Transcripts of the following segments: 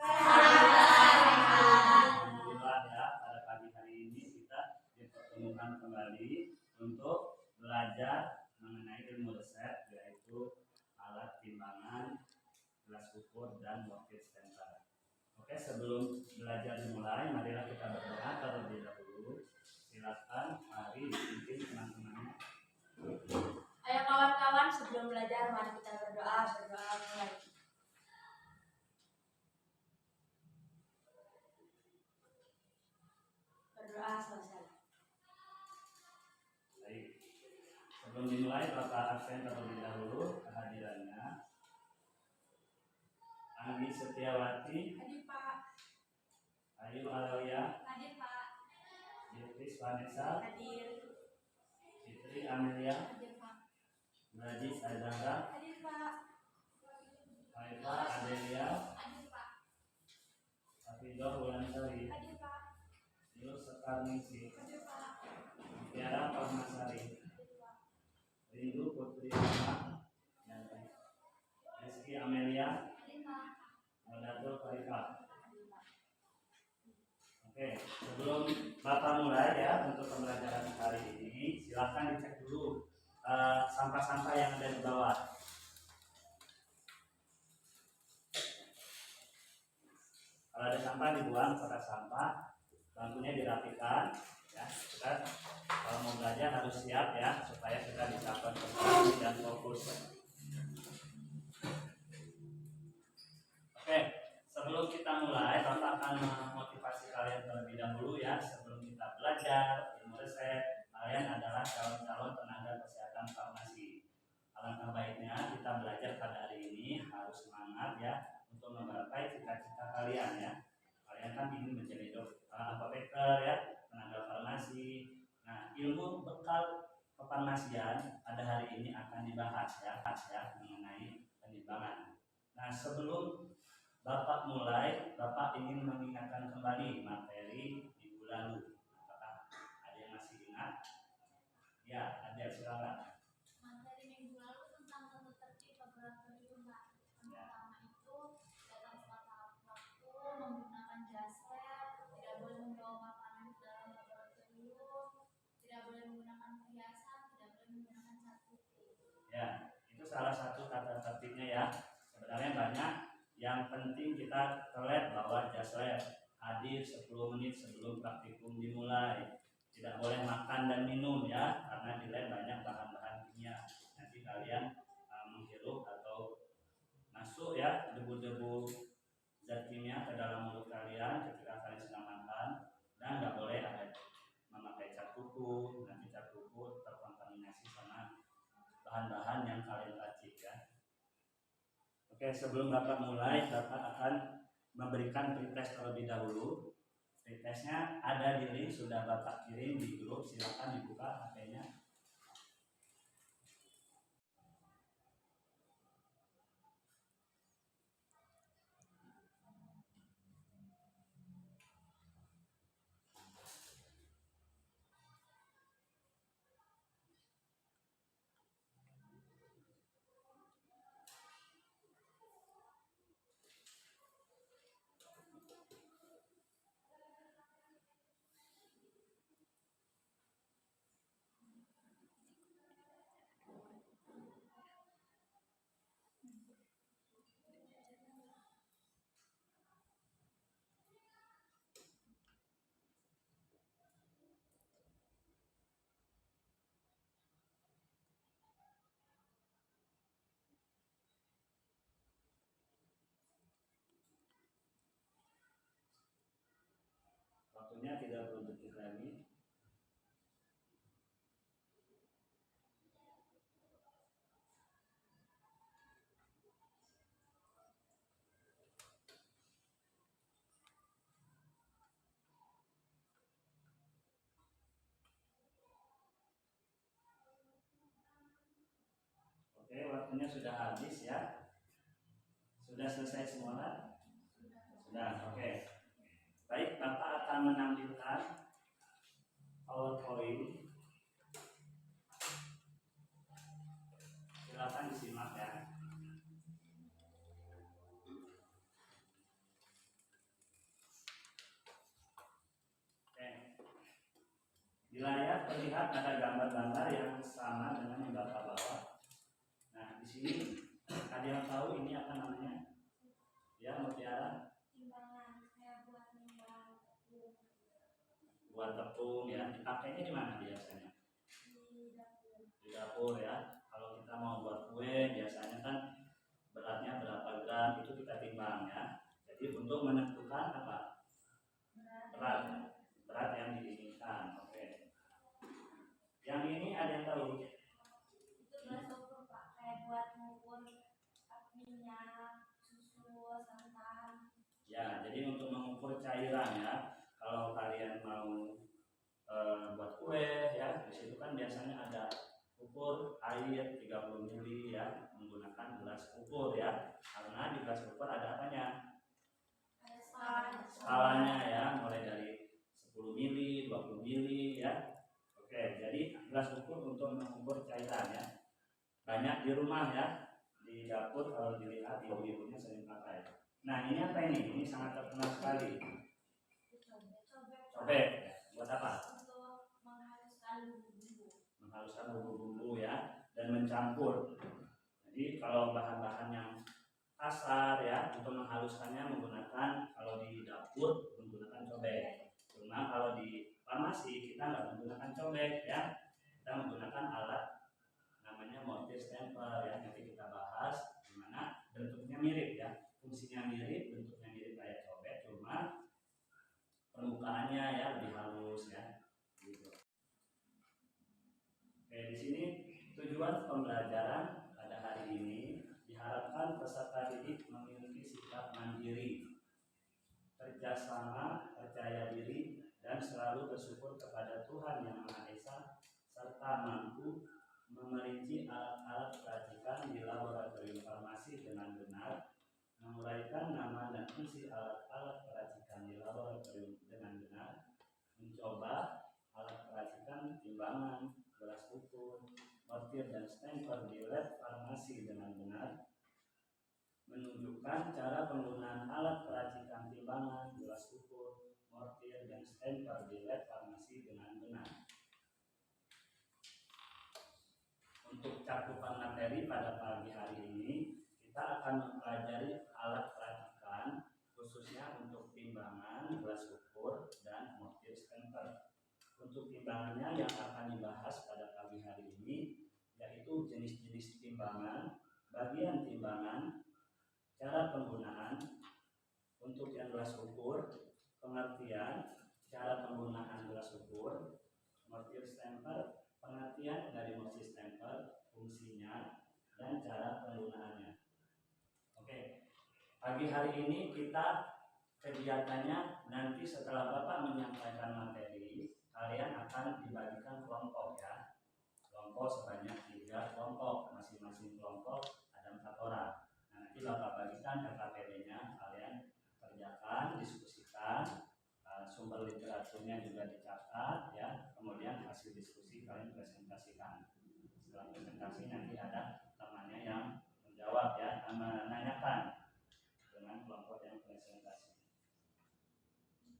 Alhamdulillah ya, pada pagi hari ini kita dipertemukan kembali untuk belajar mengenai ilmu resep, yaitu alat timbangan, gelas ukur, dan workpiece center. Oke, sebelum belajar dimulai, marilah kita berdoa terlebih dahulu. Silakan, mari dipimpin teman-temannya. Ayo kawan-kawan, sebelum belajar mari kita berdoa mulai. Berdoa selesai. Baik. Sebelum dimulai, Bapak absen terlebih dahulu kehadirannya. Anggi Setiawati. Hadir Pak. Ayu Aloya. Hadir Pak. Yudhis Vanessa. Hadir. Fitri Amelia. Hadir Pak. Najis Azahra. Hadir Pak. Haifa Adelia. Hadir Pak. Hafidah Wulansari. Hadir Pak. Yus Sekarningsi. Hadir Pak. Tiara Parmasari. Hadir Pak. Rindu Putri Rahma. Rizky Amelia. Hadir Pak. Modatul Farika. Oke, sebelum Bapak mulai ya untuk pembelajaran hari ini, silakan dicek dulu sampah-sampah yang ada di bawah. Kalau ada sampah dibuang ke kotak sampah, bangkunya dirapikan. Ya, kita kalau mau belajar harus siap ya supaya kita bisa konsentrasi dan fokus. Oke, sebelum kita mulai, Bapak akan memotivasi kalian terlebih dahulu ya. Sebelum kita belajar ilmu resep, kalian adalah calon-calon tenaga kesehatan farmasi. Alangkah baiknya kita belajar pada hari ini harus semangat ya untuk menggapai cita-cita kalian ya. Kalian kan ingin menjadi apoteker ya, tenaga farmasi. Nah, ilmu bekal kefarmasian pada hari ini akan dibahas ya mengenai penimbangan. Nah, sebelum Bapak mulai, Bapak ingin mengingatkan kembali materi minggu lalu. Apakah ada yang masih ingat? Ya, ada, silakan. Materi minggu lalu tentang tata tertib laboratorium Pak. Yang pertama itu dalam tepat waktu, menggunakan jas lab, tidak boleh membawa makanan ke dalam laboratorium, tidak boleh menggunakan perhiasan, tidak boleh menggunakan cat kuku. Ya, itu salah satu tata tertibnya ya. Sebenarnya banyak. Yang penting kita telet bahwa jas lab hadir 10 menit sebelum praktikum dimulai. Tidak boleh makan dan minum ya, karena di lab banyak bahan-bahan kimia. Nanti kalian menghirup atau masuk ya debu-debu zat kimia ke dalam mulut kalian ketika kalian sedang makan. Dan nggak boleh ada memakai cat kuku, nanti cat kuku terkontaminasi sama bahan-bahan yang kalian racik ya. Oke, sebelum Bapak mulai, Bapak akan memberikan pretest terlebih dahulu. Pretestnya ada di link, sudah Bapak kirim di grup, silakan dibuka HP-nya. Waktunya tidak berdetik lagi. Oke, waktunya sudah habis ya. Sudah selesai semua? Sudah, oke. Baik, Bapak akan menampilkan PowerPoint. Silakan disimak ya. layar terlihat ada gambar-gambar yang sama dengan yang Bapak bawa. Nah, di sini ada yang tahu ini apa namanya? Ya, Mutiara. Timbangan saya buat nimbang tepung. Buat tepung ya. Dipakainya di mana biasanya? Di dapur. Di dapur ya. Kalau kita mau buat kue biasanya kan beratnya berapa gram itu kita timbang ya. Jadi untuk menentukan apa? Berat yang diinginkan. Oke. Yang ini ada yang tahu? Itu gelas ukur Pak, kayak buat mengukur minyak, susu, santan. Ya, jadi untuk mengukur cairan ya. Kalau kalian mau buat kue ya, di situ kan biasanya ada ukur air 30 ml ya, menggunakan gelas ukur ya. Karena di gelas ukur ada apanya? Ada skalanya. Skalanya ya, mulai dari 10 mili, 20 mili ya. Oke, jadi gelas ukur untuk mengukur cairan ya. Banyak di rumah ya, di dapur kalau dilihat ibu-ibunya sering pakai. Nah, ini apa ini? Ini sangat terkenal sekali. Cobek. Buat apa? Untuk menghaluskan bumbu-bumbu. Menghaluskan bumbu-bumbu ya, dan mencampur. Jadi kalau bahan-bahan yang kasar ya, untuk menghaluskannya menggunakan, kalau di dapur menggunakan cobek. Cuma kalau di farmasi kita nggak menggunakan cobek ya, kita menggunakan alat namanya mortir stamper ya. Nanti kita bahas gimana bentuknya mirip ya, fungsinya mirip, bentuknya mirip kayak cobek, cuma permukaannya ya lebih halus ya. Gitu. Oke, di sini tujuan pembelajaran pada hari ini diharapkan peserta didik memiliki sikap mandiri, kerjasama, percaya diri, dan selalu bersyukur kepada Tuhan Yang Maha Esa, serta mampu memerinci alat-alat peracikan di laboratorium farmasi dengan benar, menguraikan nama dan fungsi alat-alat peracikan di laboratorium dengan benar, mencoba alat peracikan timbangan, gelas ukur, mortir dan stamper di lab farmasi dengan benar, menunjukkan cara penggunaan alat peracikan timbangan, gelas ukur, mortir dan stamper di lab farmasi dengan benar. Untuk cakupan materi pada pagi hari ini, kita akan mempelajari alat peracikan khususnya untuk timbangan, gelas ukur, dan mortir stamper. Untuk timbangannya yang akan dibahas pada pagi hari ini yaitu jenis-jenis timbangan, bagian timbangan, cara penggunaan. Untuk yang gelas ukur, pengertian, cara penggunaan gelas ukur, mortir stamper, pengertian dari mortir stamper, fungsinya, dan cara penggunaannya. Oke, pagi hari ini kita kegiatannya nanti setelah Bapak menyampaikan materi, kalian akan dibagikan kelompok ya. Kelompok sebanyak 3 kelompok, masing-masing kelompok ada 4 orang. Nah, nanti Bapak bagikan KKPD-nya, kalian kerjakan, diskusikan, sumber literaturnya juga dicatat ya. Kemudian hasil diskusi kalian presentasikan. Setelah presentasi nanti ada temannya yang menjawab ya, menanyakan dengan kelompok yang presentasi.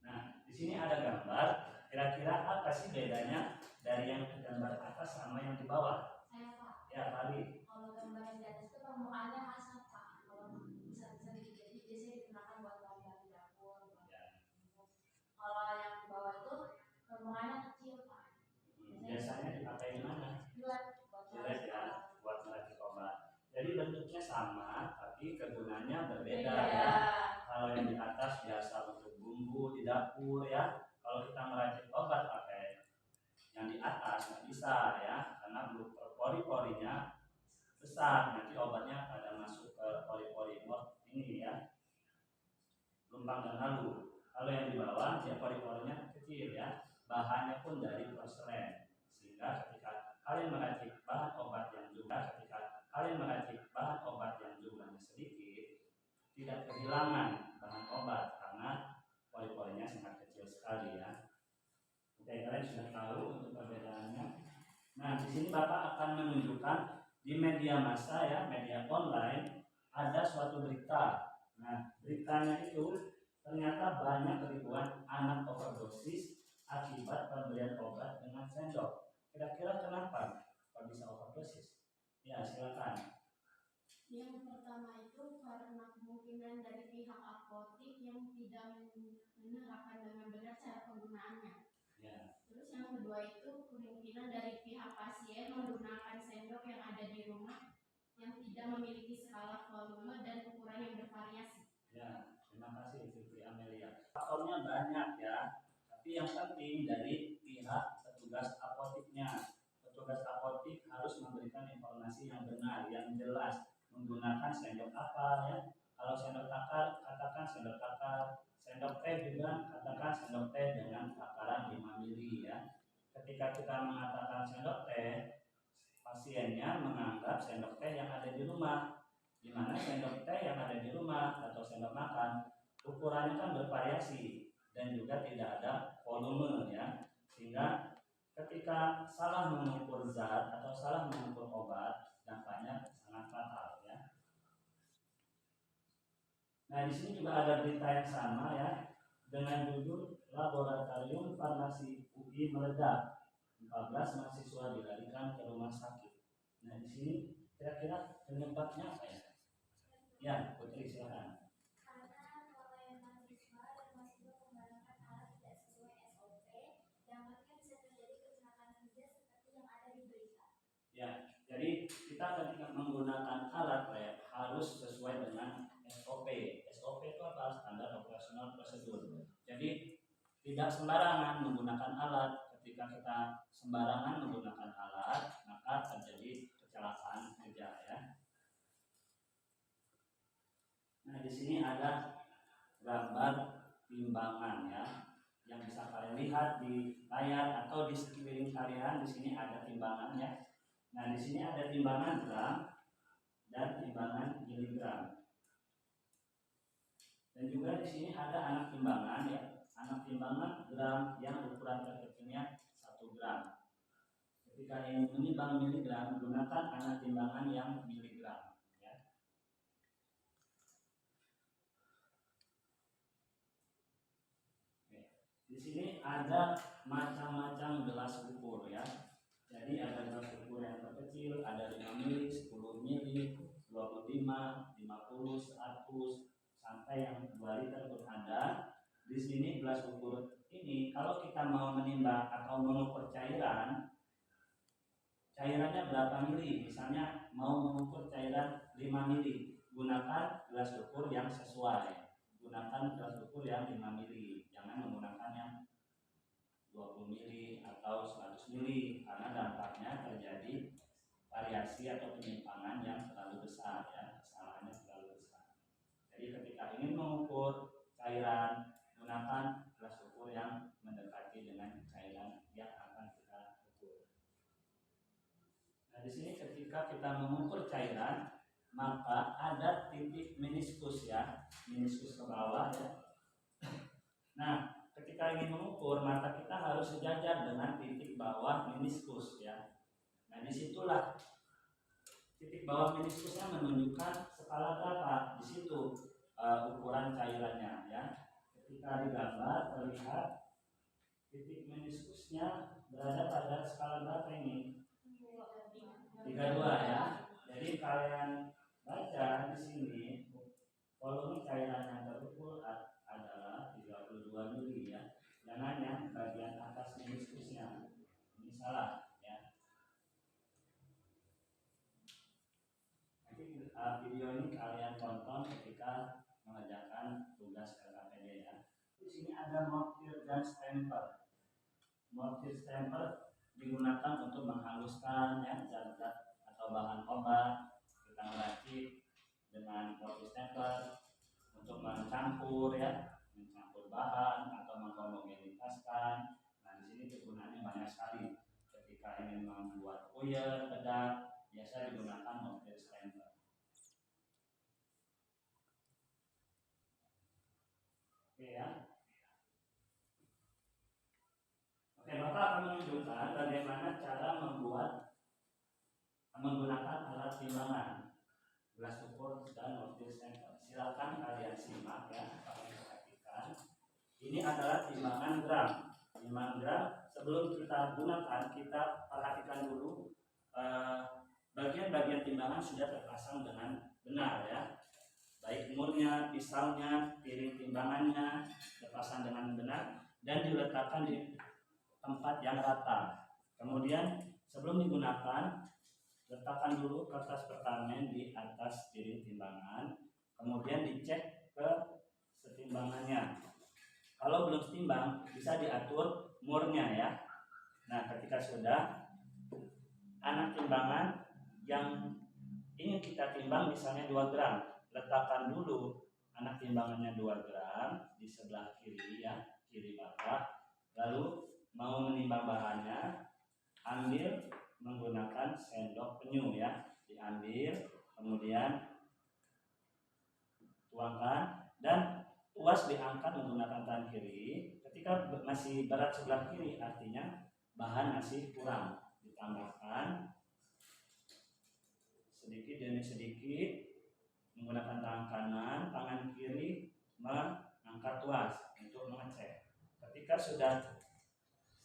Nah, di sini ada gambar. Kira-kira apa sih bedanya dari yang gambar atas sama yang di bawah? Saya Pak. Ya, Fali. Kalau gambar yang di atas itu permukaannya khas Pak. Kalau bisa dikit, jadi biasanya digunakan buat gambar di dapur. Ya. Kalau yang di bawah itu permukaannya kecil Pak. Biasanya dipakai di mana? Buat ya, buat meracik obat. Jadi bentuknya sama, tapi kegunaannya berbeda ya. ya. Kalau yang di atas biasa untuk bumbu di dapur ya. Kalau kita meracik obat pakai yang di atas nggak bisa ya, karena pori-porinya besar, nanti obatnya pada masuk ke pori-pori ini ya, lumpang dan lalu. Kalau yang di bawah ya pori-porinya kecil ya, bahannya pun dari porselen, sehingga ketika kalian meracik bahan obat yang jumlahnya sedikit, tidak kehilangan bahan obat karena pori-porinya sangat kecil sekali ya. Oke, kalian sudah tahu untuk perbedaannya. Nah, di sini Bapak akan menunjukkan di media massa ya, media online, ada suatu berita. Nah, beritanya itu ternyata banyak ribuan anak overdosis akibat pemberian obat dengan sendok. Kira-kira kenapa kok bisa overdosis? Ya, silakan. Yang pertama itu karena kemungkinan dari pihak apotik yang tidak menerapkan dengan benar cara penggunaannya. Ya. Terus yang kedua itu kemungkinan dari pihak pasien menggunakan sendok yang ada di rumah yang tidak memiliki skala volume dan ukuran yang bervariasi. Ya, terima kasih Fitri Amelia. Faktornya banyak ya, tapi yang penting dari pihak petugas apotiknya. Petugas apotik harus memberikan informasi yang benar, yang jelas. Menggunakan sendok apa ya? Kalau sendok takar, katakan sendok takar. Sendok teh juga katakan sendok teh dengan takaran 5 mili ya. Ketika kita mengatakan sendok teh, pasiennya menganggap sendok teh yang ada di rumah. Di mana sendok teh yang ada di rumah atau sendok makan ukurannya kan bervariasi dan juga tidak ada volume ya, sehingga ketika salah mengukur zat atau salah mengukur obat dampaknya sangat fatal ya. Nah, di sini juga ada berita yang sama ya, dengan judul Laboratorium Farmasi UI meledak, 14 mahasiswa dilarikan ke rumah sakit. Nah, di sini kira-kira penyebabnya apa ya? Ya, Putri silakan. Karena kelalaian mahasiswa dan mahasiswa menggunakan alat tidak sesuai SOP, dampaknya bisa terjadi kecelakaan kerja seperti yang ada di berita. Ya, jadi kita ketika menggunakan alat ya, harus sesuai dengan SOP. SOP itu apa? Standar operasional prosedur. Jadi tidak sembarangan menggunakan alat. Ketika kita sembarangan menggunakan alat, maka terjadi kecelakaan kerja ya. Nah, di sini ada gambar timbangan ya, yang bisa kalian lihat di layar atau di sekeliling kalian. Di sini ada timbangan ya. Nah, di sini ada timbangan gram dan timbangan miligram. Dan juga di sini ada anak timbangan ya, anak timbangan gram yang ukuran terkecilnya 1 gram. Ketika ingin menimbang miligram, gunakan anak timbangan yang miligram. Ya. Oke. Di sini ada macam-macam gelas ukur ya. Jadi ada gelas ukur yang terkecil, ada 5 mili, 10 mili, 25, 50, 100, sampai yang 2 liter pun ada. Di sini gelas ukur ini kalau kita mau menimbang atau mengukur cairannya berapa mili, misalnya mau mengukur cairan 5 mili, gunakan gelas ukur yang sesuai. Gunakan gelas ukur yang 5 mili, jangan menggunakan yang 20 mili atau 100 mili, karena dampaknya terjadi variasi atau penyimpangan yang terlalu besar ya, kesalahannya terlalu besar. Jadi ketika ingin mengukur cairan, gunakan gelas ukur yang mendekati dengan cairan yang akan kita ukur. Nah, di sini ketika kita mengukur cairan, maka ada titik meniskus ya, meniskus ke bawah ya. Nah, ketika ingin mengukur, maka kita harus sejajar dengan titik bawah meniskus ya. Nah, disitulah titik bawah meniskusnya menunjukkan skala berapa. Di situ ukuran cairannya ya. Ketika digambar terlihat titik meniskusnya berada pada skala berapa ini? 32 ya. Jadi kalian baca di sini volume cairan yang terukur adalah 32 mili ya. Jangan yang bagian atas meniskusnya. Ini salah ya. Nanti video ini kalian tonton ketika mengerjakan tugas LKPD ya. Di sini ada mortir dan stamper. Mortir stamper digunakan untuk menghaluskan ya, zat-zat atau bahan obat. Kita meracik dengan mortir stamper untuk mencampur ya, mencampur bahan atau menghomogenitaskan. Nah, di sini kegunaannya banyak sekali. Ketika ingin membuat puyer, bedak, biasa digunakan mortir stamper. Oke ya. Oke, Bapak akan menunjukkan bagaimana cara menggunakan alat timbangan, gelas ukur dan mortir stamper. Silakan kalian simak ya, kalian perhatikan. Ini adalah timbangan gram. 5 gram. Sebelum kita gunakan, kita perhatikan dulu bagian-bagian timbangan sudah terpasang dengan benar ya. Baik murnya, pisaunya, piring timbangannya terpasang dengan benar dan diletakkan di tempat yang rata. Kemudian sebelum digunakan, letakkan dulu kertas perkamen di atas piring timbangan. Kemudian dicek ke setimbangannya. Kalau belum setimbang, bisa diatur murnya ya. Nah, ketika sudah, anak timbangan yang ingin kita timbang misalnya 2 gram, letakkan dulu anak timbangannya 2 gram di sebelah kiri ya, kiri bapak. Lalu mau menimbang bahannya, ambil menggunakan sendok penyu ya, diambil, kemudian tuangkan dan tuas diangkat menggunakan tangan kiri. Ketika masih berat sebelah kiri, artinya bahan masih kurang, ditambahkan sedikit demi sedikit menggunakan tangan kanan, tangan kiri mengangkat tuas untuk mengecek. Ketika sudah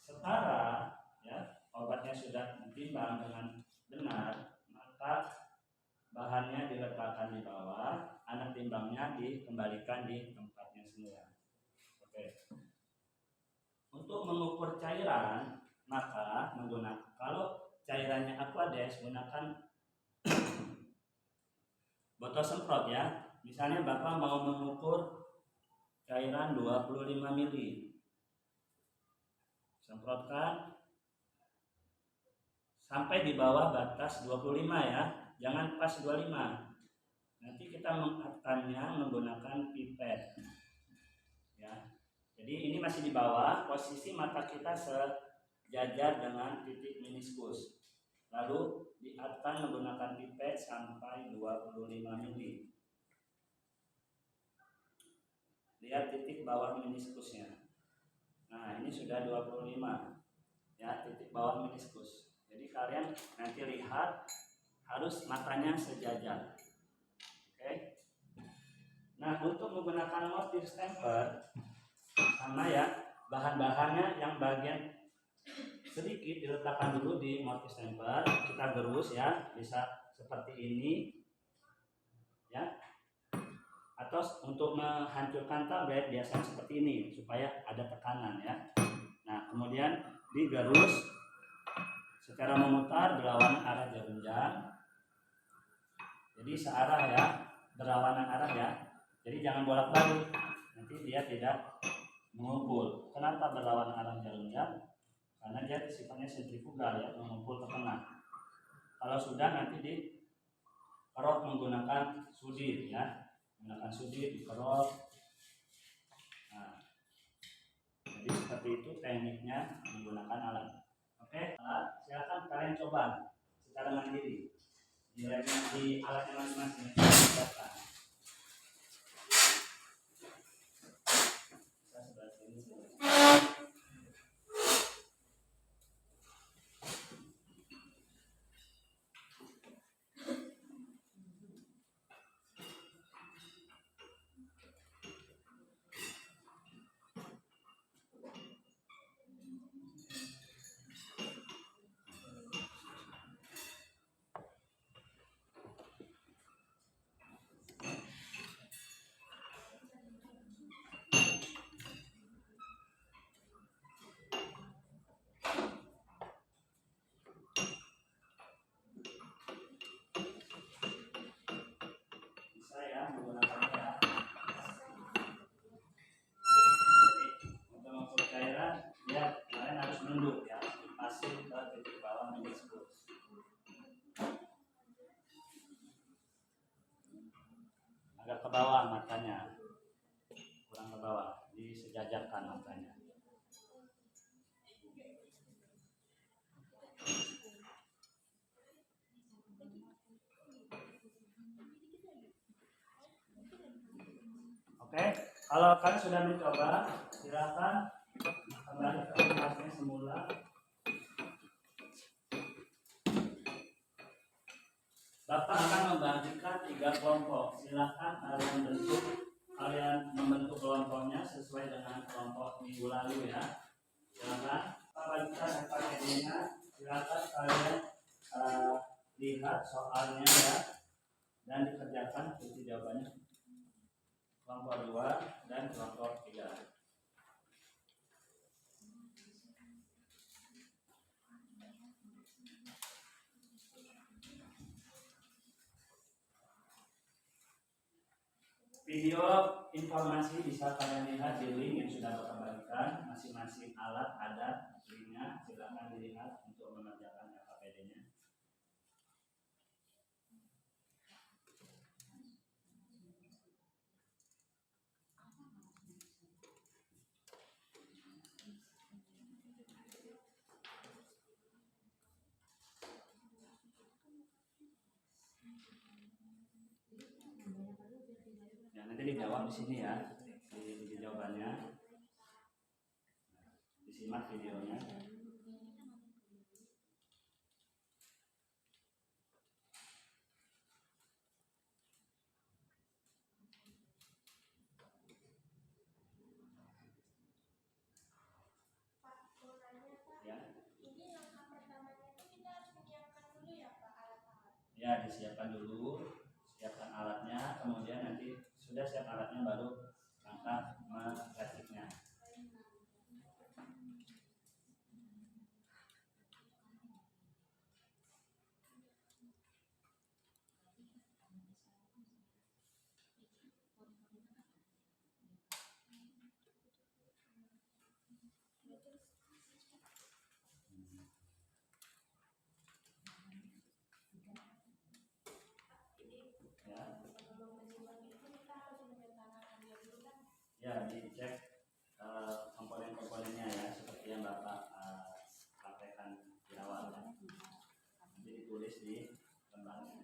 setara ya, obatnya sudah ditimbang dengan benar, maka bahannya diletakkan di bawah, anak timbangnya dikembalikan di tempatnya semula. Oke. Untuk mengukur cairan, maka menggunakan, kalau cairannya Aquades, gunakan botol semprot ya. Misalnya Bapak mau mengukur cairan 25 ml, semprotkan sampai di bawah batas 25 ya, jangan pas 25. Nanti kita mengaturnya menggunakan pipet ya. Jadi ini masih di bawah, posisi mata kita sejajar dengan titik meniskus. Lalu diatkan menggunakan pipet sampai 25 ml. Lihat titik bawah meniskusnya. Nah, ini sudah 25 ya, titik bawah meniskus. Jadi kalian nanti lihat harus matanya sejajar. Oke. Nah, untuk menggunakan mortir stamper sama ya, bahan-bahannya yang bagian sedikit diletakkan dulu di mortir stamper, kita gerus ya, bisa seperti ini ya. Atau untuk menghancurkan tablet biasanya seperti ini supaya ada tekanan ya. Nah, kemudian digerus secara memutar berlawanan arah jarum jam. Jadi searah ya, berlawanan arah ya. Jadi jangan bolak-balik, nanti dia tidak mengumpul. Kenapa berlawanan arah jarum jam? Karena dia sifatnya sentrifugal ya, mengumpul ke tengah. Kalau sudah nanti dikerok menggunakan sudir ya. Menggunakan sudir dikerok. Nah, jadi seperti itu tekniknya menggunakan alat. Oke, silakan kalian coba secara mandiri di alatnya masing-masing. Silakan. Kita sebelah sini. Agak ke bawah matanya, kurang ke bawah, disejajarkan matanya. Oke, kalau kalian sudah mencoba, silakan kembali ke tempatnya semula. Bapak akan membagikan 3 kelompok. Silakan kalian membentuk kelompoknya sesuai dengan kelompok minggu lalu ya. Silakan pembalikan FKPD-nya. Silakan kalian lihat soalnya ya dan dikerjakan kunci jawabannya kelompok 2 dan kelompok 3. Video informasi bisa kalian lihat di link yang sudah Bapak bagikan. Masing-masing alat ada linknya, silakan dilihat untuk mengerjakan FKPD-nya. Ya, nanti dijawab di sini ya, di jawabannya. Disimak videonya. Ya, disiapkan dulu, siapkan alatnya, kemudian nanti sudah siap alatnya baru langkah meraciknya. Ya, dicek komponen-komponennya ya, seperti yang Bapak sampaikan di awal ya. Jadi ditulis di lembarnya.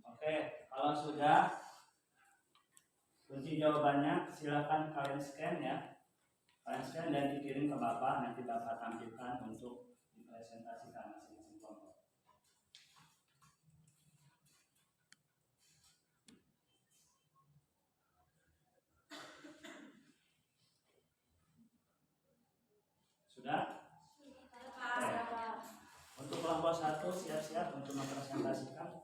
Oke, kalau sudah kunci jawabannya silakan kalian scan ya. Kalian scan dan dikirim ke Bapak, nanti Bapak tampilkan untuk dipresentasikan masing-masing kelompok. Sudah? Oke. Untuk kelompok 1 siap-siap untuk mempresentasikan.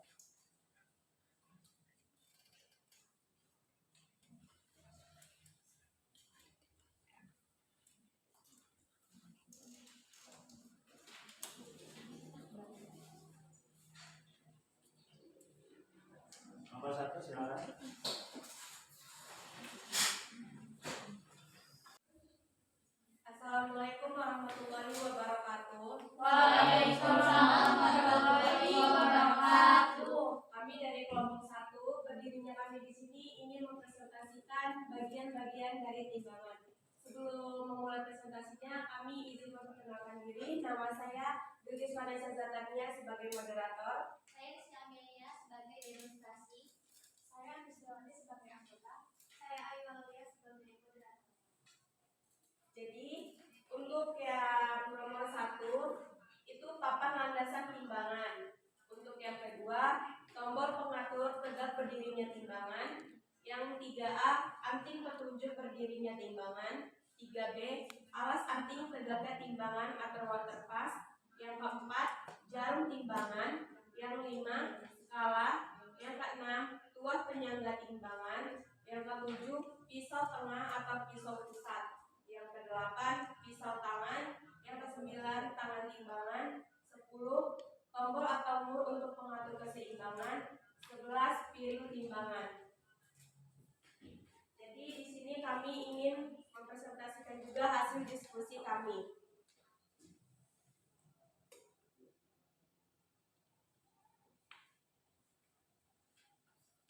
Kelompok 1 silakan. Assalamualaikum warahmatullahi wabarakatuh. Waalaikumsalam warahmatullahi wabarakatuh. Kami dari kelompok 1, berdirinya kami di sini ingin mempresentasikan bagian-bagian dari timbangan. Sebelum memulai presentasinya, kami izin memperkenalkan diri. Nama saya Delis Vanessa Zatania sebagai moderator. Saya Rizky Amelia sebagai demonstrasi. Saya Andiswati sebagai anggota. Saya Ayu Aulia sebagai moderator. Jadi, untuk yang nomor 1, itu papan landasan timbangan. Untuk yang kedua, tombol pengatur tegak berdirinya timbangan. Yang 3A, anting petunjuk berdirinya timbangan. 3B, alas anting tegaknya timbangan atau waterpass. Yang keempat, jarum timbangan. Yang 5, skala. Yang keenam, tuas penyangga timbangan. Yang ketujuh, pisau tengah atau pisau pusat. Yang kedelapan, pisau tangan. Yang kesembilan, tangan timbangan. 10, tombol atau mur untuk pengatur keseimbangan.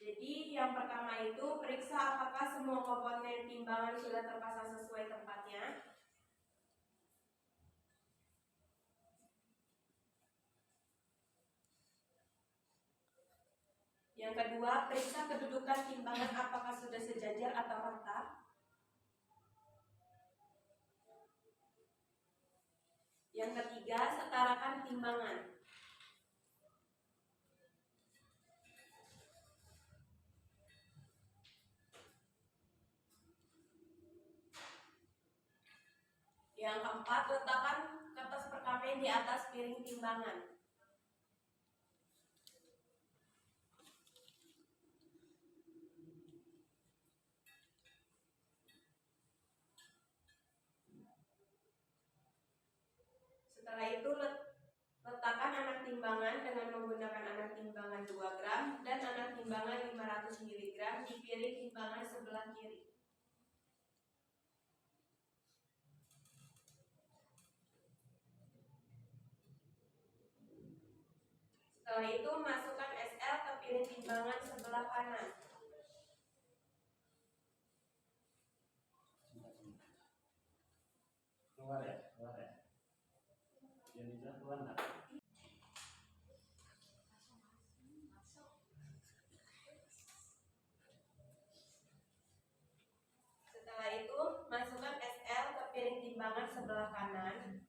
Jadi yang pertama itu periksa apakah semua komponen timbangan sudah terpasang sesuai tempatnya. Yang kedua, periksa kedudukan timbangan apakah sudah sejajar atau rata. Yang ketiga, setarakan timbangan. Yang keempat, letakkan kertas perkamen di atas piring timbangan. Setelah itu letakkan anak timbangan dengan menggunakan anak timbangan 2 gram dan anak timbangan 500 mg di piring timbangan sebelah kiri. Setelah itu masukkan SL ke piring timbangan sebelah kanan. Keluar ya. Yang bisa keluar nggak? Setelah itu masukkan SL ke piring timbangan sebelah kanan.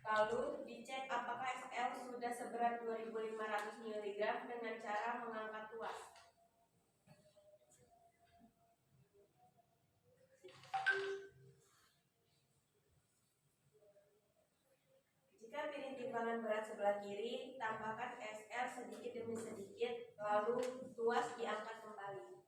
Lalu dicek apakah SL sudah seberat 2500 mg dengan cara mengangkat tuas. Jika piring timbangan berat sebelah kiri, tambahkan SL sedikit demi sedikit, lalu tuas diangkat kembali.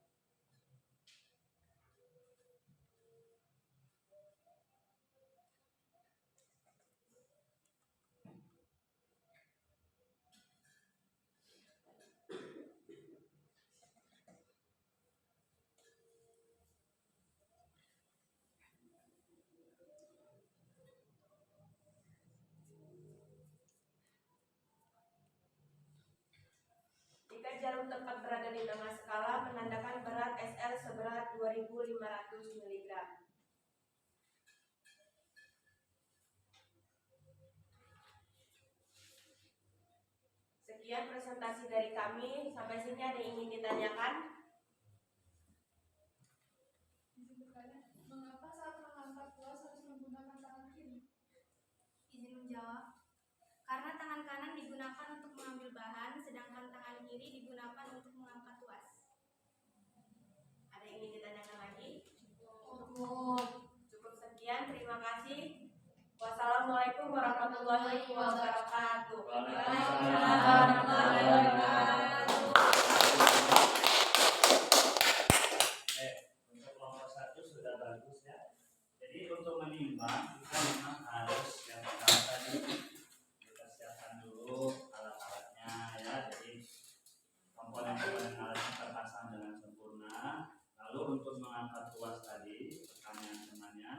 Jika jarum tepat berada di tengah skala, menandakan berat SL seberat 2500 mg. Sekian presentasi dari kami. Sampai sini ada yang ingin ditanyakan? Mengapa saat mengangkat tuas harus menggunakan tangan kiri? Izin menjawab. Karena tangan kanan digunakan untuk mengambil bahan, sedangkan tangan kiri digunakan untuk mengangkat tuas. Ada yang ingin ditanyakan lagi? Cukup. Sekian, terima kasih. Wassalamualaikum warahmatullahi wabarakatuh. Waalaikumsalam warahmatullahi wabarakatuh. Untuk kelompok 1 sudah bagus ya. Jadi untuk menimbang kita memang harus yang pertama tadi kita siapkan dulu alat-alatnya ya. Jadi komponen-komponen alatnya terpasang dengan sempurna. Lalu untuk mengangkat tuas tadi, pertanyaan temannya,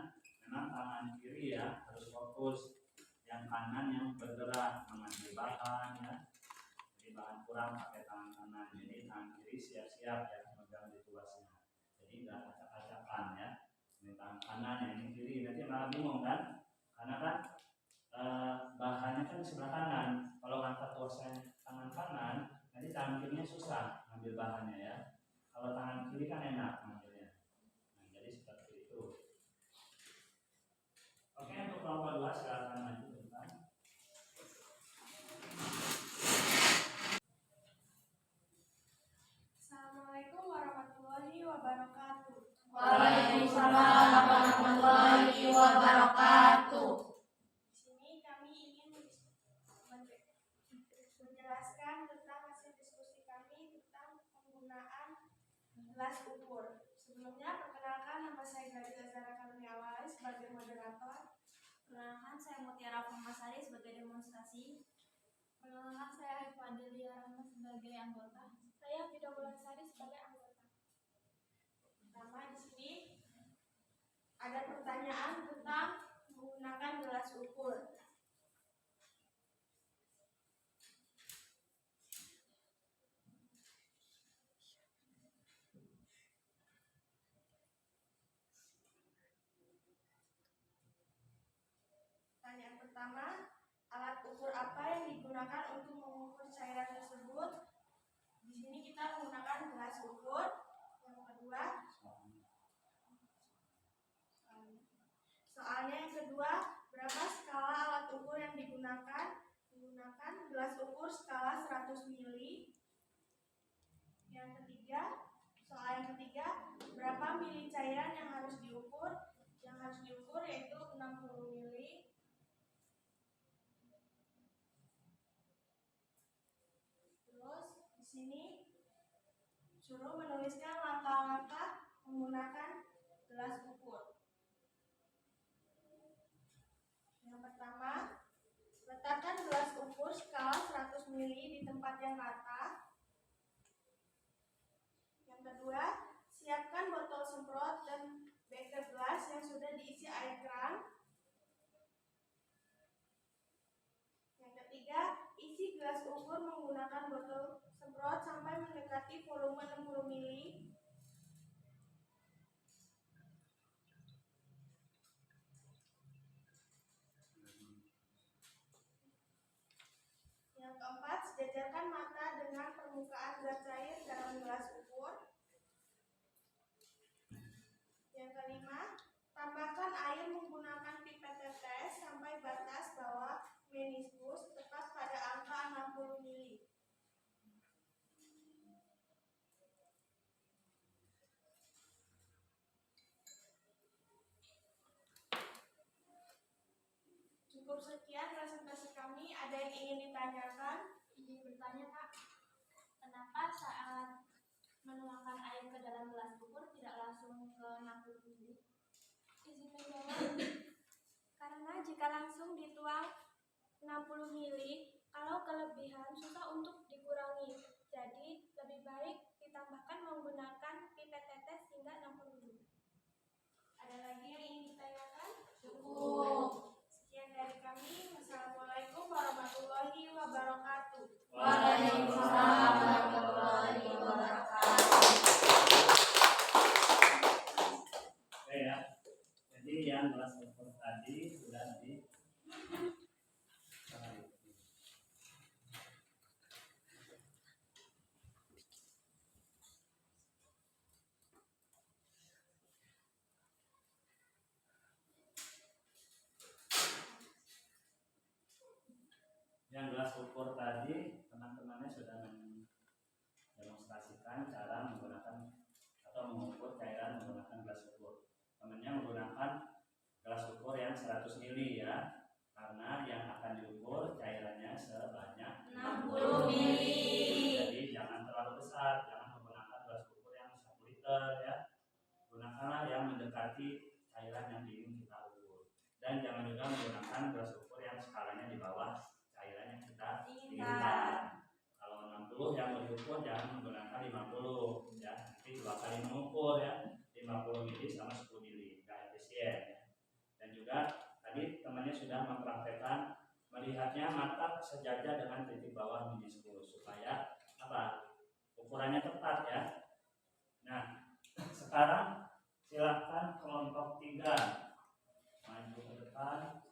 memang tangan kiri ya harus fokus, yang kanan yang bergerak mengambil bahan ya. Jadi bahan kurang pakai tangan kanan, jadi tangan kiri siap-siap ya memegang di tuasnya. Jadi nggak acak-acakan ya. Ini tangan kanan, yang ini kiri, nanti malah bingung kan? Karena kan bahannya kan di sebelah kanan. Kalau ngangkat tuasnya tangan kanan, nanti tangan kirinya susah ngambil bahannya ya. Kalau tangan kiri kan enak ngambilnya. Nah, jadi seperti itu. Oke, untuk kelompok 2 silakan maju depan. Assalamualaikum warahmatullahi wabarakatuh. Waalaikumsalam warahmatullahi wabarakatuh. Di sini kami ingin menjelaskan tentang hasil diskusi kami tentang penggunaan gelas ukur. Sebelumnya, perkenalkan nama saya Gadis Azhara Karuniawai sebagai moderator. Perkenalkan, saya Mutiara Purmasari sebagai demonstrasi. Perkenalkan, saya Fadilia Rahma sebagai anggota. Saya Vida Wulansari sebagai anggota. ada pertanyaan tentang menggunakan gelas ukur. Pertanyaan pertama, alat ukur apa yang digunakan untuk mengukur cairan tersebut? Di sini kita menggunakan gelas ukur. Yang kedua, soalnya yang kedua, berapa skala alat ukur yang digunakan? Menggunakan gelas ukur skala 100 mili. Yang ketiga, soal yang ketiga, berapa mili cairan yang harus diukur? Yang harus diukur yaitu 60 mili. Terus di sini suruh menuliskan langkah-langkah menggunakan gelas ukur. Yang pertama, letakkan gelas ukur skala 100 mili di tempat yang rata. Yang kedua, siapkan botol semprot dan beker gelas yang sudah diisi air keran. Yang ketiga, isi gelas ukur menggunakan botol semprot sampai mendekati volume 60 mili. Yang keempat, sejajarkan mata dengan permukaan zat cair dalam gelas ukur. Yang kelima, tambahkan air menggunakan pipet tetes sampai batas bawah meniskus tepat pada angka 60 mili. Cukup sekian presentasi kami. Ada yang ingin ditanyakan? Izin bertanya Kak, kenapa saat menuangkan air ke dalam gelas ukur tidak langsung ke 60 mili? Izin menjawab. Karena jika langsung dituang 60 mili, kalau kelebihan susah untuk dikurangi. Jadi lebih baik ditambahkan menggunakan pipet tetes hingga 60 mili. Ada lagi yang ingin ditanyakan? Cukup. Sekian dari kami. Wassalamualaikum warahmatullahi wabarakatuh. Waalaikumsalam warahmatullahi wabarakatuh. Oke ya. Jadi yang gelas ukur tadi sudah di yang gelas ukur tadi teman-temannya sudah mendemonstrasikan cara menggunakan atau mengukur cairan menggunakan gelas ukur. Temannya menggunakan gelas ukur yang 100 mili ya, karena yang akan diukur cairannya sebanyak 60 mili. Jadi jangan terlalu besar, jangan menggunakan gelas ukur yang 1 liter ya. Gunakanlah yang mendekati cairan yang ingin kita ukur. Dan jangan juga menggunakan gelas ukur yang skalanya di bawah cairan yang kita inginkan. Kalau 60 yang mau diukur jangan menggunakan 50 ya. Nanti 2 kali mengukur ya. 50 mili sama 10 mili, nggak efisien ya. Dan juga tadi temannya sudah mempraktekkan melihatnya mata sejajar dengan titik bawah meniskus supaya apa? Ukurannya tepat ya. Nah, sekarang silakan kelompok 3 maju ke depan.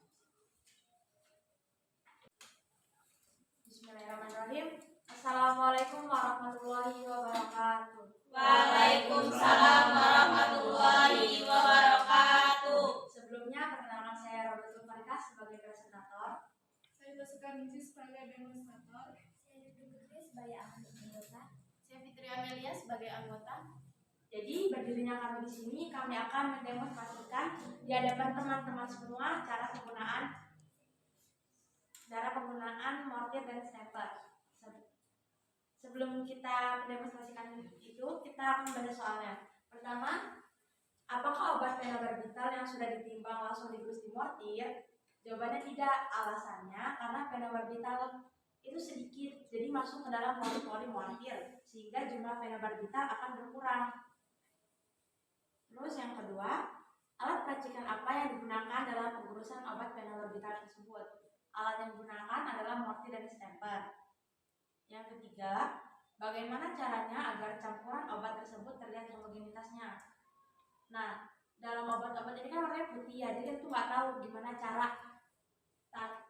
Bismillahirrahmanirrahim. Assalamualaikum warahmatullahi wabarakatuh. Waalaikumsalam warahmatullahi wabarakatuh. Sebelumnya perkenalkan saya Roberto Farikas sebagai presentator. Saya Jessica Ningsih sebagai demonstrator. Saya Duduk Putri sebagai anggota. Saya Fitri Amelia sebagai anggota. Jadi berdirinya kami di sini, kami akan mendemonstrasikan di hadapan teman-teman semua cara penggunaan mortir dan stapler. Sebelum kita mendemonstrasikan itu, kita akan membaca soalnya. Pertama, apakah obat fenobarbital yang sudah ditimbang langsung digerus di mortir? Jawabannya tidak. Alasannya karena fenobarbital itu sedikit, jadi masuk ke dalam pori-pori mortir, sehingga jumlah fenobarbital akan berkurang. Terus yang kedua, Alat racikan apa yang digunakan dalam pengurusan obat phenobarbital tersebut? Alat yang digunakan adalah mortir dan stemper. Yang ketiga, bagaimana caranya agar campuran obat tersebut terlihat homogenitasnya? Nah, dalam obat-obat ini kan warnanya putih ya, jadi kita tuh nggak tahu gimana cara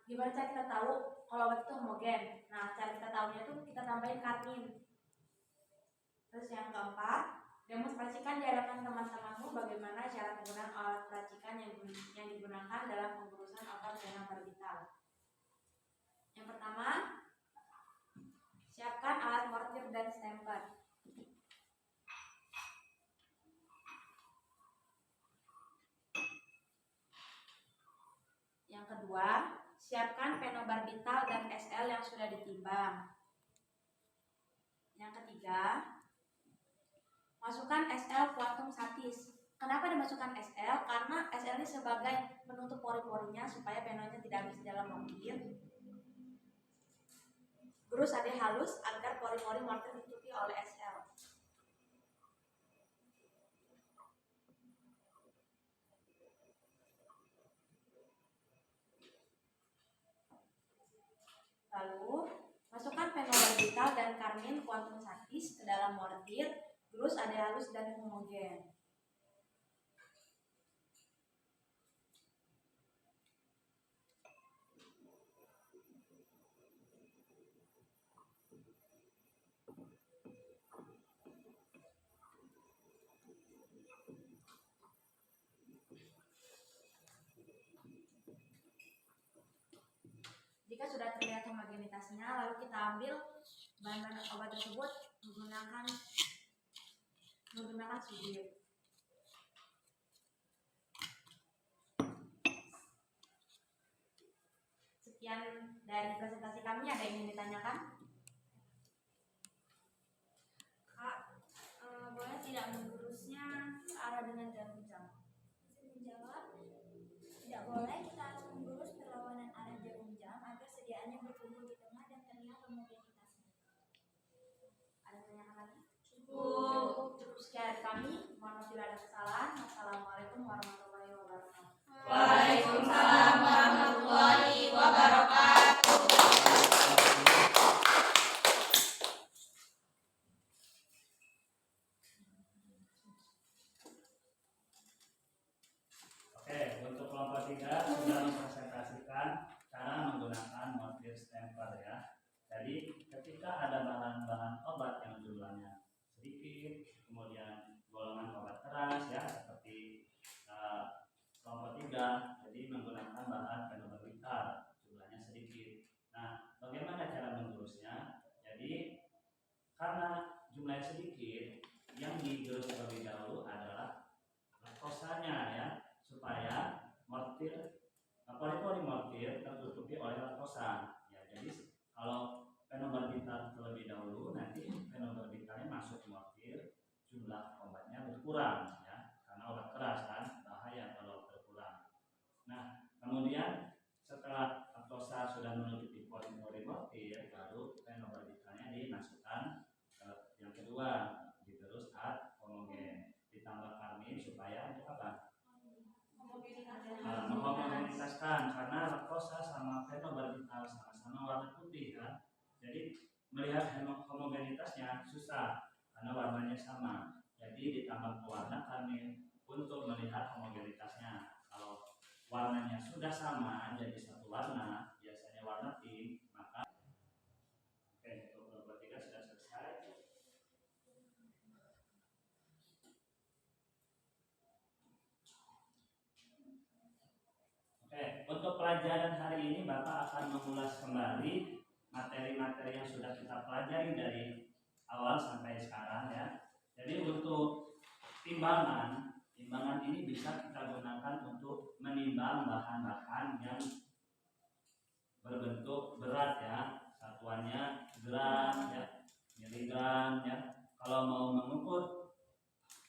kita tahu kalau obat itu homogen. Nah, cara kita tahunya tuh kita tambahin karmin. Terus yang keempat, demonstrasikan di hadapan teman-temanmu bagaimana cara penggunaan alat racikan yang digunakan dalam pengurusan obat phenobarbital. Yang pertama, siapkan alat mortir dan stemper. Yang kedua, siapkan phenobarbital dan SL yang sudah ditimbang. Yang ketiga, masukkan SL kuantum satis. Kenapa dimasukkan SL? Karena SL ini sebagai penutup pori-porinya supaya penonya tidak habis dalam mortir. Gerus ada halus agar pori-pori mortir ditutupi oleh SL. Lalu, masukkan phenobarbital dan karmin kuantum satis ke dalam mortir. Gerus ada halus dan homogen. Jika sudah terlihat homogenitasnya, lalu kita ambil bahan-bahan obat tersebut menggunakan sudut. Sekian dari presentasi kami. Ada yang ingin ditanyakan? Kak, boleh tidak menjurusnya searah dengan jarum jam? Menjawab, tidak boleh kita menjurus berlawanan arah jarum jam agar sediaannya berkumpul di tengah dan terlihat homogenitasnya. Ada pertanyaan lagi? Cukup. Cukup sekian dari kami. Mohon maaf bila ada kesalahan. Wassalamualaikum warahmatullahi wabarakatuh. Waalaikumsalam warahmatullahi wabarakatuh. Oke, untuk kelompok 3 sudah mempresentasikan cara menggunakan mortir stemper ya. Jadi ketika ada bahan-bahan obat yang jumlahnya sedikit, kemudian golongan obat keras ya seperti kelompok 3, jadi menggunakan bahan phenobarbital jumlahnya sedikit. Nah, bagaimana cara menggerusnya? Jadi karena jumlahnya sedikit, yang digerus terlebih dahulu adalah laktosanya ya, supaya pori-pori mortir tertutupi oleh laktosa. Ya, jadi kalau phenobarbital terlebih dahulu, nanti phenobarbitalnya masuk ke mortir, jumlah obatnya berkurang ya, karena obat keras kan bahaya kalau berkurang. Nah, kemudian setelah laktosa sudah menutupi pori-pori mortir, baru phenobarbitalnya dimasukkan ke yang kedua, digerus ad homogen, ditambah karmin supaya untuk apa? Menghomogenitaskan, karena laktosa sama phenobarbital sama-sama warna putih kan. Jadi melihat homogenitasnya susah karena warnanya sama. Jadi ditambah pewarna karmin untuk melihat homogenitasnya. Kalau warnanya sudah sama jadi satu warna, biasanya warna pink, maka oke, untuk kelompok 3 sudah selesai. Oke, untuk pelajaran hari ini Bapak akan mengulas kembali materi-materi yang sudah kita pelajari dari awal sampai sekarang ya. Jadi untuk timbangan ini bisa kita gunakan untuk menimbang bahan-bahan yang berbentuk berat ya, satuannya gram ya, miligram ya. Kalau mau mengukur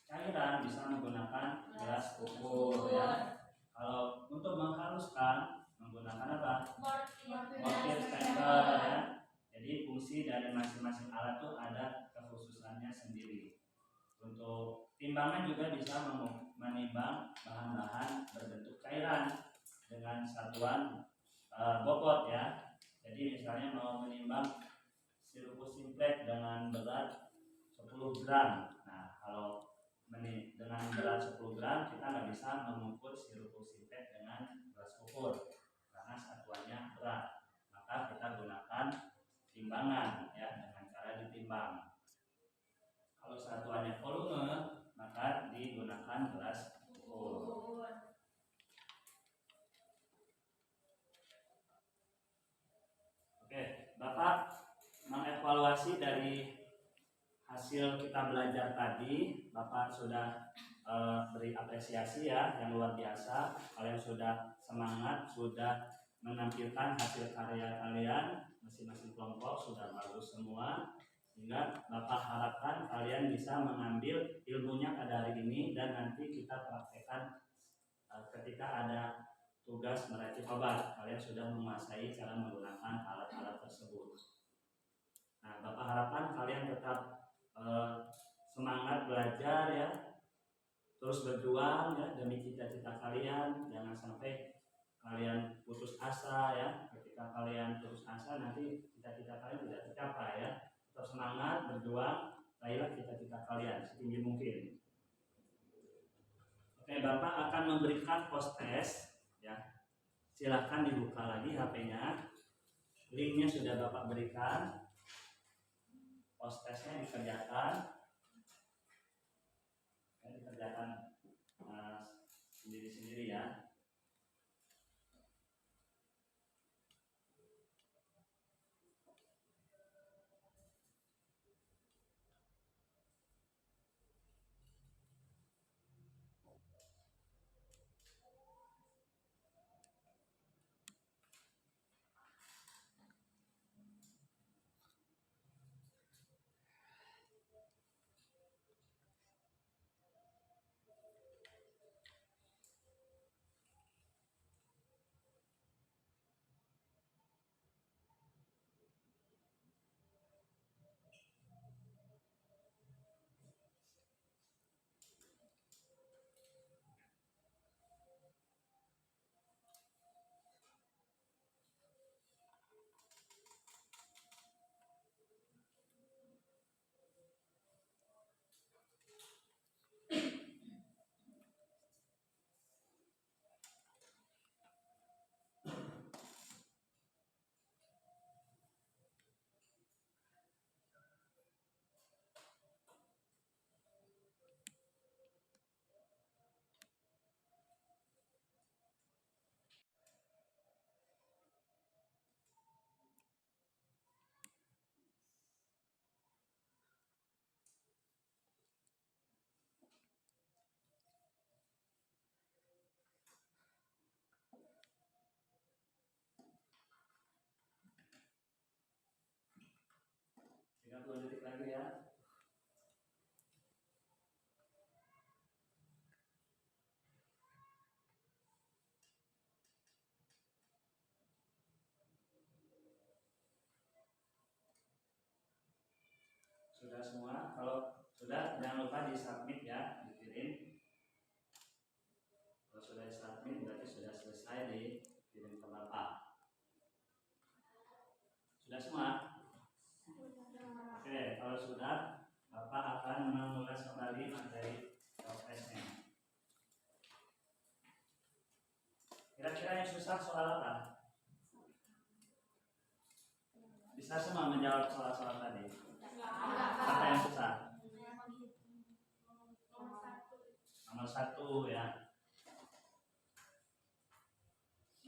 cairan bisa menggunakan gelas ukur ya. Kalau untuk menghaluskan menggunakan apa? Mortir stemper ya. Jadi fungsi dari masing-masing alat itu ada kekhususannya sendiri. Untuk timbangan juga bisa menimbang bahan-bahan berbentuk cairan dengan satuan bobot ya. Jadi misalnya mau menimbang sirupus simplex dengan berat 10 gram. Nah, kalau dengan berat 10 gram kita nggak bisa mengukur sirupus simplex dengan beras ukur karena satuannya berat. Maka kita gunakan timbangan ya, dengan cara ditimbang. Kalau satuannya volume maka digunakan beras ukur. Oke, Bapak mengevaluasi dari hasil kita belajar tadi. Bapak sudah beri apresiasi ya yang luar biasa. Kalian sudah semangat, sudah menampilkan hasil karya kalian masing-masing kelompok sudah bagus semua. Sehingga Bapak harapkan kalian bisa mengambil ilmunya pada hari ini dan nanti kita praktekkan ketika ada tugas meracik obat. Kalian sudah menguasai cara menggunakan alat-alat tersebut. Nah, Bapak harapkan kalian tetap semangat belajar ya, terus berjuang ya demi cita-cita kalian. Jangan sampai kalian putus asa ya. Ketika kalian putus asa nanti cita-cita kalian tidak tercapai ya. Tetap semangat berjuang, raihlah cita-cita kalian setinggi mungkin. Oke, Bapak akan memberikan post test ya. Silahkan dibuka lagi HP-nya. Linknya sudah Bapak berikan. Post testnya dikerjakan sendiri-sendiri ya. Tinggal 2 detik lagi ya. Sudah semua? Kalau sudah jangan lupa di submit ya, dikirim. Kalau sudah di submit berarti sudah selesai, dikirim ke Bapak. Sudah semua? Oke, kalau sudah Bapak akan mengulas kembali materi prosesnya. Kira-kira yang susah soal apa? Bisa semua menjawab soal-soal tadi? Apa yang susah? Nomor 1 ya.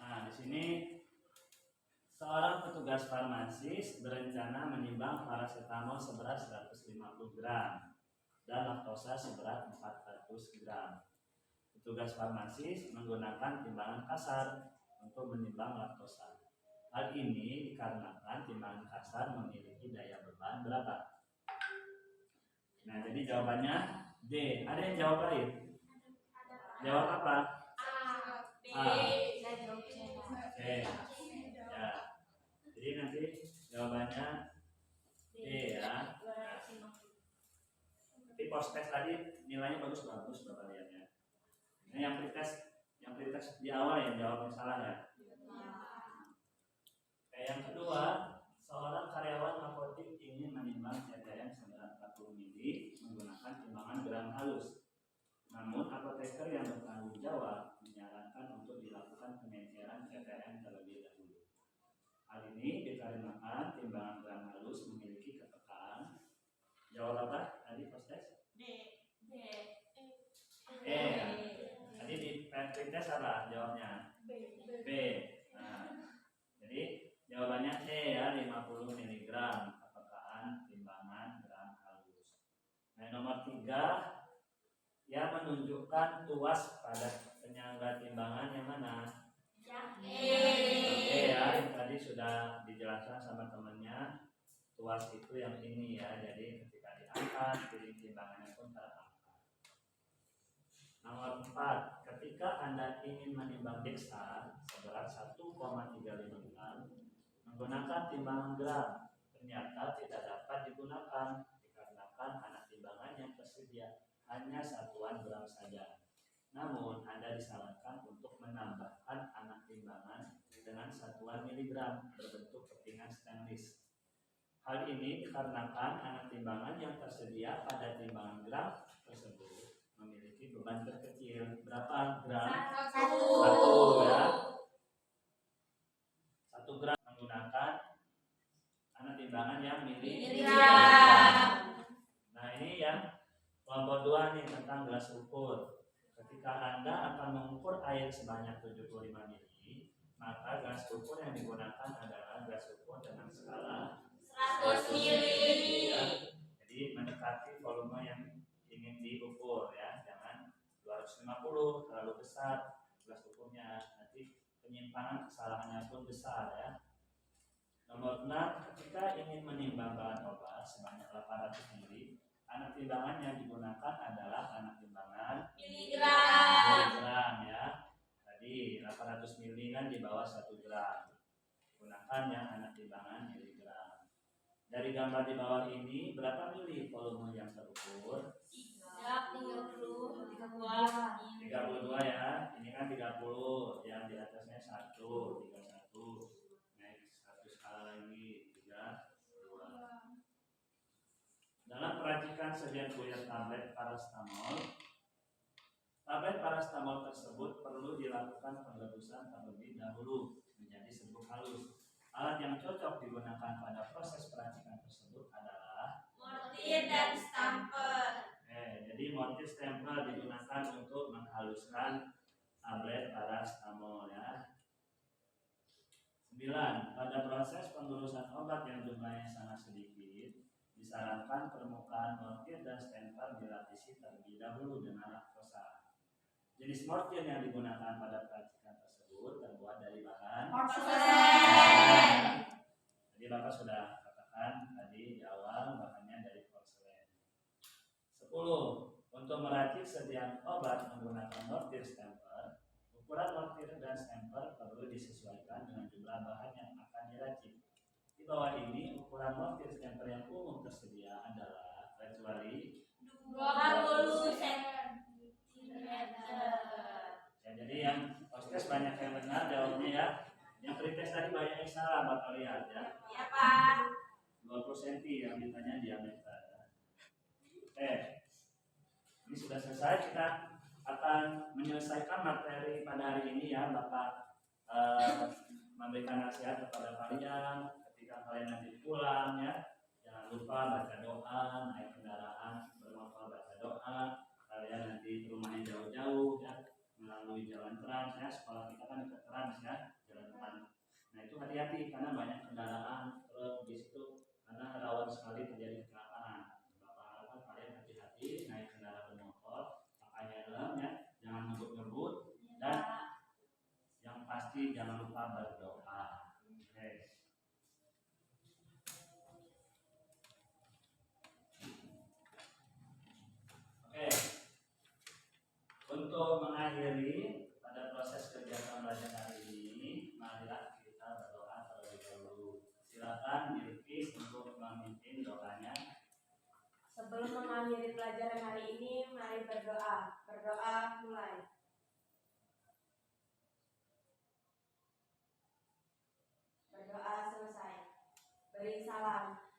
Nah, di sini seorang petugas farmasis berencana menimbang paracetamol seberat 150 gram dan laktosa seberat 400 gram. Petugas farmasis menggunakan timbangan kasar untuk menimbang laktosa. Hal ini dikarenakan timbangan kasar memiliki daya beban berapa? Nah, jadi jawabannya D. Ada yang jawab lain? Jawab apa? A. Saya jawab C. C. Ya. Jadi nanti jawabannya D ya. Tapi post test tadi nilainya bagus-bagus Bapak lihat ya. Ini yang pretest di awal yang jawabnya salah ya. Yang kedua, seorang karyawan apotik ingin menimbang CTM seberat 40 mili menggunakan timbangan gram halus. Namun apoteker yang bertanggung jawab menyarankan untuk dilakukan pengeteran CTM terlebih dahulu. Hal ini dikarenakan timbangan gram halus memiliki kepekaan. Jawab apa tadi proses? Tadi di pretest apa jawabnya? B. Nah, jadi jawabannya C ya, 50 mg kepekaan timbangan gram halus. Nah, nomor 3 yang menunjukkan tuas pada penyangga timbangan yang mana? Ya, tadi sudah dijelaskan sama temannya. Tuas itu yang ini ya, jadi ketika diangkat, piring timbangannya pun terangkat. Nomor 4, ketika Anda ingin menimbang deksa seberat 1,35 gram menggunakan timbangan gram, ternyata tidak dapat digunakan dikarenakan anak timbangan yang tersedia hanya satuan gram saja. Namun, Anda disarankan untuk menambahkan anak timbangan dengan satuan miligram berbentuk kepingan stainless. Hal ini dikarenakan anak timbangan yang tersedia pada timbangan gram tersebut memiliki beban terkecil. Berapa gram? 1 ya. 1 gram menggunakan anak timbangan yang miligram. Nah, ini yang kelompok 2 nih tentang gelas ukur. Ketika Anda akan mengukur air sebanyak 75 ml, maka gelas ukur yang digunakan adalah gelas ukur dengan skala 100 mili. ya. Jadi mendekati volume yang ingin diukur ya, jangan 250 terlalu besar gelas ukurnya, nanti penyimpangan kesalahannya pun besar ya. Nomor 6, ketika ingin menimbang bahan obat sebanyak 800 ml, anak timbangan yang digunakan adalah anak timbangan miligram ya. Tadi 800 ml kan di bawah 1 gram. Gunakan yang anak timbangan miligram. Dari gambar di bawah ini berapa mili volume yang terukur? 32 ya. Ini kan 30, yang di atasnya 1, 31. Naik 1 skala lagi 32. Dalam peracikan sejen puyat tablet paracetamol tersebut perlu dilakukan pengrebusan terlebih dahulu menjadi serbuk halus. Alat yang cocok digunakan pada proses peracikan tersebut adalah mortir dan stamper. Jadi mortir stempel digunakan untuk menghaluskan tablet paracetamol ya. 9. Pada proses pengurusan obat yang jumlahnya sangat sedikit, disarankan permukaan mortir dan stempel dilapisi terlebih dahulu dengan laktosa. Jenis mortir yang digunakan pada peracikan tersebut terbuat dari bahan Porselen. Jadi Bapak sudah katakan tadi di awal bahannya dari porselen. 10. Untuk meracik sediaan obat menggunakan mortir stempel, ukuran mortir dan stempel perlu disesuaikan dengan jumlah bahan yang akan diracik. Di bawah ini ukuran mortir stempel yang umum tersedia adalah kecuali 20 cm. ya, jadi yang proses banyak yang benar jawabnya ya. Yang pretest tadi banyak yang salah Bapak lihat ya. Ya, Pak. 20 cm yang ditanya diameter ya. Ini sudah selesai, kita akan menyelesaikan materi pada hari ini ya. Bapak memberikan nasihat kepada kalian ketika kalian nanti pulang ya. Jangan lupa baca doa, naik kendaraan bermotor baca doa. Kalian nanti rumahnya jauh-jauh ya, melalui jalan Trans ya. Sekolah kita kan dekat Trans ya, jalan Trans. Nah itu hati-hati karena banyak kendaraan truk di situ, karena rawan sekali terjadi kecelakaan. Bapak harapkan kalian hati-hati naik kendaraan bermotor, pakai helm ya, jangan ngebut-ngebut, dan yang pasti jangan lupa berdoa. Oke. Untuk mengakhiri pada proses kegiatan belajar hari ini, marilah kita berdoa terlebih dahulu. Silakan Bilqis untuk memimpin doanya. Sebelum mengakhiri pelajaran hari ini, mari berdoa. Berdoa mulai. Berdoa selesai. Beri salam.